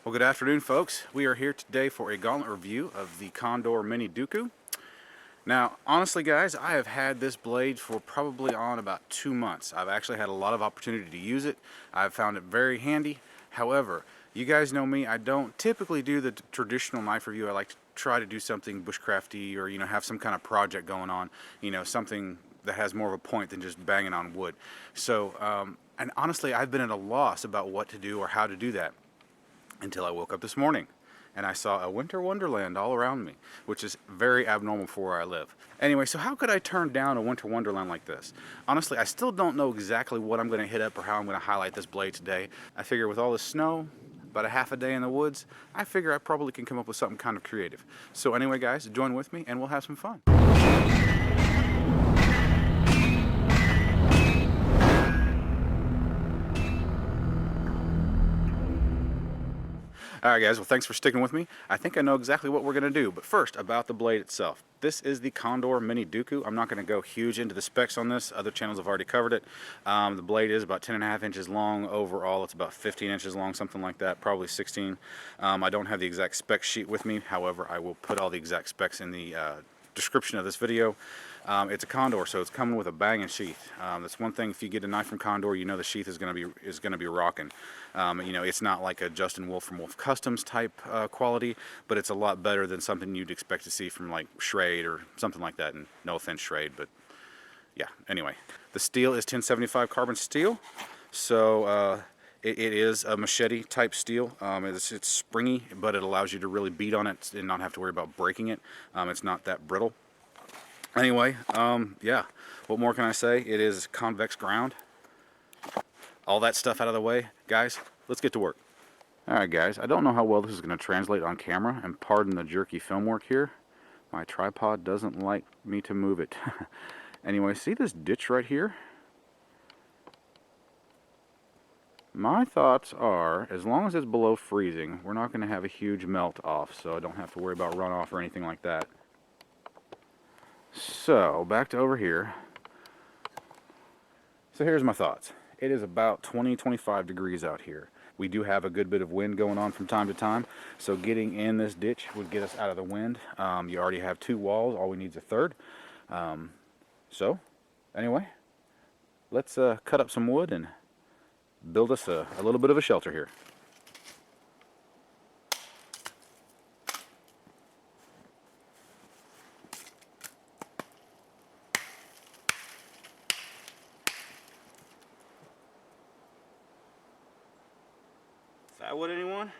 Well, good afternoon, folks. We are here today for a Gauntlet review of the Condor Mini Duku. Now, honestly, guys, I have had this blade for probably on about 2 months. I've actually had a lot of opportunity to use it. I've found it very handy. However, you guys know me, I don't typically do the traditional knife review. I like to try to do something bushcrafty or, have some kind of project going on, something that has more of a point than just banging on wood. So, and honestly, I've been at a loss about what to do or how to do that until I woke up this morning and I saw a winter wonderland all around me, which is very abnormal for where I live. Anyway, so how could I turn down a winter wonderland like this? Honestly, I still don't know exactly what I'm going to hit up or how I'm going to highlight this blade today. I figure with all the snow, about a half a day in the woods, I figure I probably can come up with something kind of creative. So anyway, guys, join with me and we'll have some fun. Alright guys, well thanks for sticking with me. I think I know exactly what we're going to do, but first about the blade itself. This is the Condor Mini Duku. I'm not going to go huge into the specs on this. Other channels have already covered it. The blade is about 10.5 inches long overall. It's about 15 inches long, something like that, probably 16. I don't have the exact spec sheet with me. However, I will put all the exact specs in the description of this video. It's a Condor, so it's coming with a banging sheath. That's one thing. If you get a knife from Condor, you know the sheath is going to be rocking. It's not like a Justin Wolf from Wolf Customs type quality, but it's a lot better than something you'd expect to see from like Schrade or something like that. And no offense, Schrade, but yeah. Anyway, the steel is 1075 carbon steel, so it is a machete type steel. It's springy, but it allows you to really beat on it and not have to worry about breaking it. It's not that brittle. Anyway, yeah, what more can I say? It is convex ground. All that stuff out of the way, guys, let's get to work. Alright guys, I don't know how well this is going to translate on camera, and pardon the jerky film work here. My tripod doesn't like me to move it. Anyway, see this ditch right here? My thoughts are, as long as it's below freezing, we're not going to have a huge melt off, so I don't have to worry about runoff or anything like that. So, back to over here. So here's my thoughts. It is about 20-25 degrees out here. We do have a good bit of wind going on from time to time, so getting in this ditch would get us out of the wind. You already have 2 walls, all we need is a third. So, anyway, let's cut up some wood and build us a little bit of a shelter here. Firewood, anyone?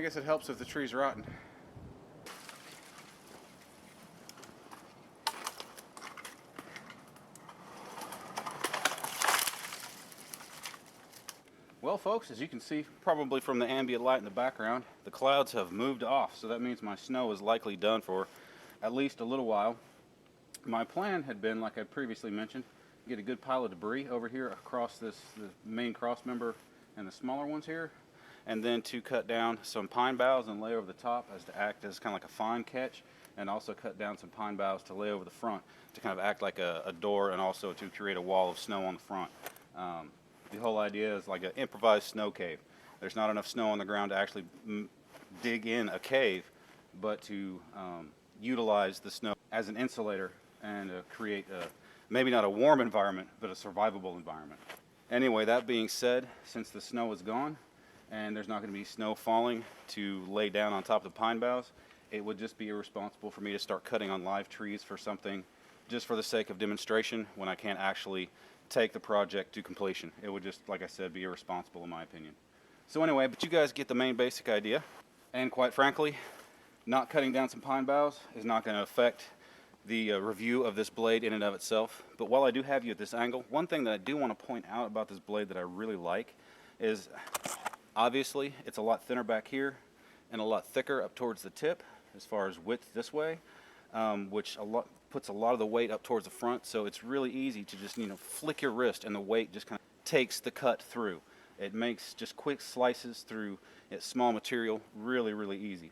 I guess it helps if the tree's rotten. Well, folks, as you can see, probably from the ambient light in the background, the clouds have moved off, so that means my snow is likely done for at least a little while. My plan had been, like I previously mentioned, get a good pile of debris over here across the main cross member and the smaller ones here, and then to cut down some pine boughs and lay over the top as to act as kind of like a fine catch, and also cut down some pine boughs to lay over the front to kind of act like a door, and also to create a wall of snow on the front. The whole idea is like an improvised snow cave. There's not enough snow on the ground to actually dig in a cave, but to utilize the snow as an insulator and create maybe not a warm environment, but a survivable environment. Anyway, that being said, since the snow is gone and there's not going to be snow falling to lay down on top of the pine boughs, it would just be irresponsible for me to start cutting on live trees for something just for the sake of demonstration when I can't actually take the project to completion. It would just, like I said, be irresponsible in my opinion. So anyway, but you guys get the main basic idea. And quite frankly, not cutting down some pine boughs is not going to affect the review of this blade in and of itself. But while I do have you at this angle, one thing that I do want to point out about this blade that I really like is obviously it's a lot thinner back here and a lot thicker up towards the tip as far as width this way, which puts a lot of the weight up towards the front, so it's really easy to just, flick your wrist and the weight just kind of takes the cut through. It makes just quick slices through small material really, really easy.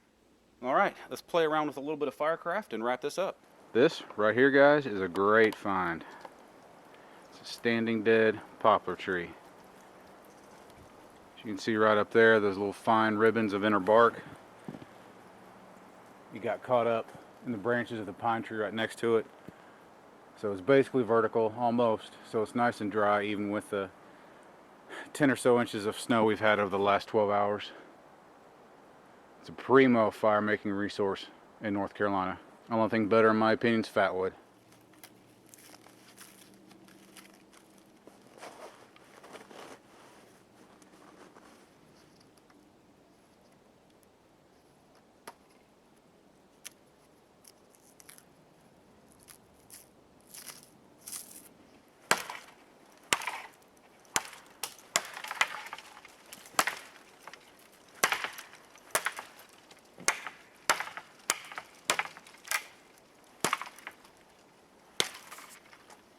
All right, let's play around with a little bit of firecraft and wrap this up. This right here, guys, is a great find. It's a standing dead poplar tree. As you can see right up there, those little fine ribbons of inner bark. You got caught up in the branches of the pine tree right next to it. So it's basically vertical, almost. So it's nice and dry, even with the 10 or so inches of snow we've had over the last 12 hours. It's a primo fire making resource in North Carolina. Only thing better in my opinion is fatwood.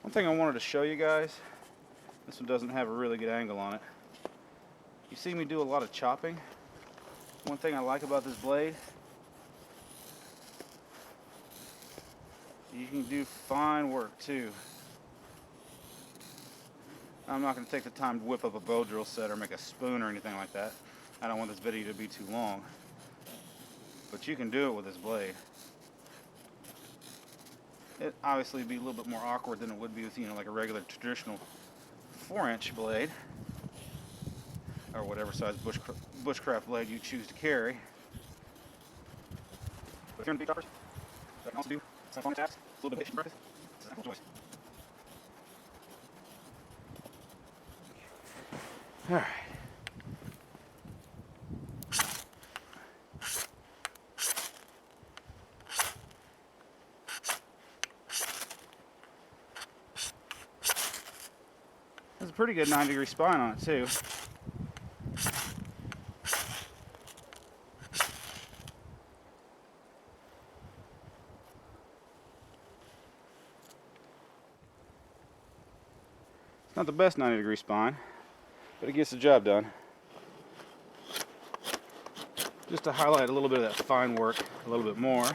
One thing I wanted to show you guys, this one doesn't have a really good angle on it. You see me do a lot of chopping. One thing I like about this blade, you can do fine work too. I'm not going to take the time to whip up a bow drill set or make a spoon or anything like that. I don't want this video to be too long. But you can do it with this blade. It obviously would be a little bit more awkward than it would be with, like a regular traditional 4-inch blade, or whatever size bushcraft blade you choose to carry. But if you're in the big choppers, I can also do some fun taps, a little bit of fishing practice. It's a simple choice. All right. There's a pretty good 9-degree spine on it too. It's not the best 90-degree spine, but it gets the job done. Just to highlight a little bit of that fine work a little bit more.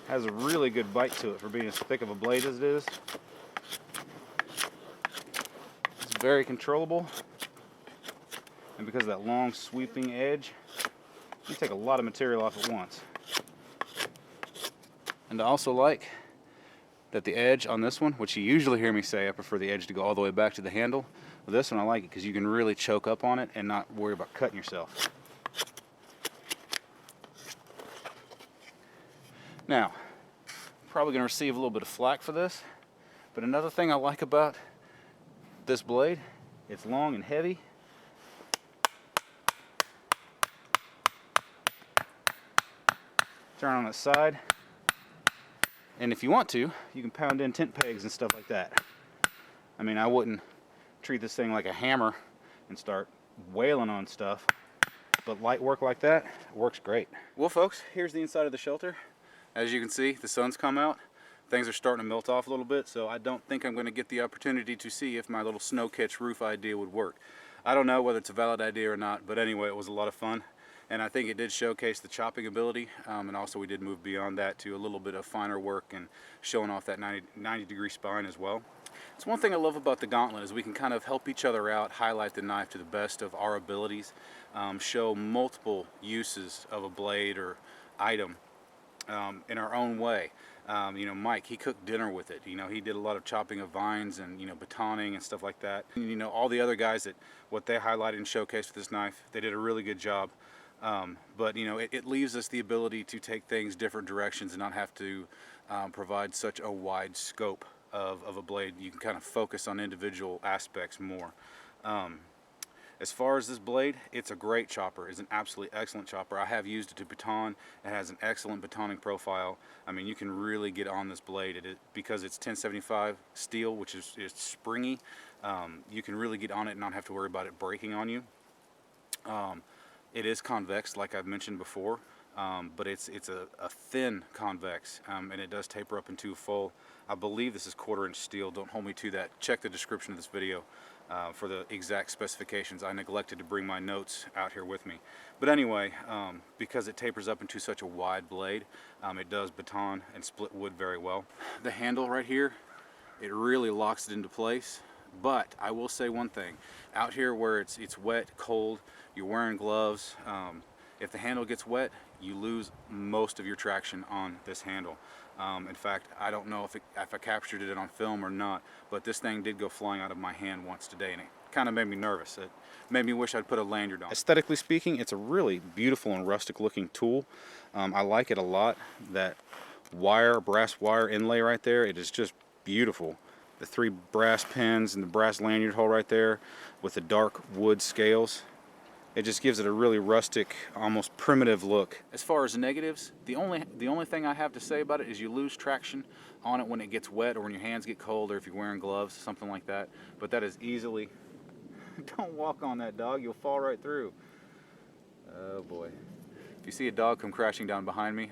Has a really good bite to it for being as thick of a blade as it is. It's very controllable, and because of that long sweeping edge, you take a lot of material off at once. And I also like that the edge on this one, which you usually hear me say I prefer the edge to go all the way back to the handle, with this one I like it because you can really choke up on it and not worry about cutting yourself. Now, I'm probably going to receive a little bit of flack for this, but another thing I like about this blade, it's long and heavy, turn on its side. And if you want to, you can pound in tent pegs and stuff like that. I mean, I wouldn't treat this thing like a hammer and start wailing on stuff, but light work like that works great. Well folks, here's the inside of the shelter. As you can see, the sun's come out. Things are starting to melt off a little bit, so I don't think I'm going to get the opportunity to see if my little snow catch roof idea would work. I don't know whether it's a valid idea or not, but anyway, it was a lot of fun. And I think it did showcase the chopping ability, and also we did move beyond that to a little bit of finer work and showing off that 90 degree spine as well. It's one thing I love about the Gauntlet is we can kind of help each other out, highlight the knife to the best of our abilities, show multiple uses of a blade or item in our own way. You know, Mike, he cooked dinner with it. You know, he did a lot of chopping of vines and, you know, batoning and stuff like that. And, you know, all the other guys that what they highlighted and showcased with this knife, they did a really good job. But, you know, it leaves us the ability to take things different directions and not have to provide such a wide scope of a blade. You can kind of focus on individual aspects more. As far as this blade, it's a great chopper. It's an absolutely excellent chopper. I have used it to baton. It has an excellent batoning profile. I mean, you can really get on this blade. Because it's 1075 steel, which is springy, you can really get on it and not have to worry about it breaking on you. It is convex, like I've mentioned before, but it's a thin convex, and it does taper up into a full. I believe this is 1/4 inch steel. Don't hold me to that. Check the description of this video for the exact specifications. I neglected to bring my notes out here with me. But anyway, because it tapers up into such a wide blade, it does baton and split wood very well. The handle right here, it really locks it into place. But I will say one thing, out here where it's wet, cold, you're wearing gloves, if the handle gets wet, you lose most of your traction on this handle. In fact, I don't know if I captured it on film or not, but this thing did go flying out of my hand once today, and it kind of made me nervous. It made me wish I'd put a lanyard on. Aesthetically speaking, it's a really beautiful and rustic looking tool. I like it a lot. That brass wire inlay right there, it is just beautiful. The 3 brass pins and the brass lanyard hole right there with the dark wood scales. It just gives it a really rustic, almost primitive look. As far as negatives, the only thing I have to say about it is you lose traction on it when it gets wet or when your hands get cold or if you're wearing gloves, something like that. But that is easily... Don't walk on that, dog. You'll fall right through. Oh boy. If you see a dog come crashing down behind me,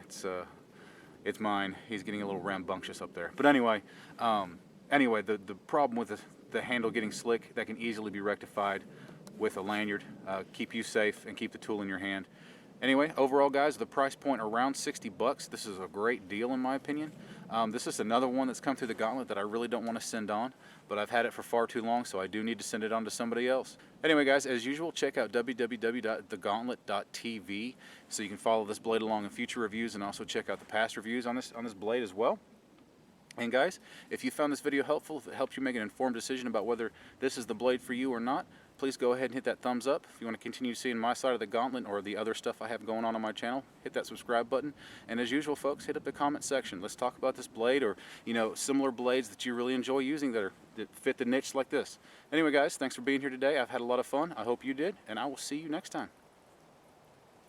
it's mine. He's getting a little rambunctious up there. But anyway, the problem with the handle getting slick, that can easily be rectified with a lanyard. Keep you safe and keep the tool in your hand. Anyway, overall guys, the price point around 60 bucks. This is a great deal in my opinion. This is another one that's come through the Gauntlet that I really don't want to send on, but I've had it for far too long, so I do need to send it on to somebody else. Anyway guys, as usual, check out www.thegauntlet.tv so you can follow this blade along in future reviews and also check out the past reviews on this blade as well. And guys, if you found this video helpful, if it helped you make an informed decision about whether this is the blade for you or not, please go ahead and hit that thumbs up. If you want to continue seeing my side of the Gauntlet or the other stuff I have going on my channel, hit that subscribe button. And as usual, folks, hit up the comment section. Let's talk about this blade or, you know, similar blades that you really enjoy using that fit the niche like this. Anyway, guys, thanks for being here today. I've had a lot of fun. I hope you did, and I will see you next time.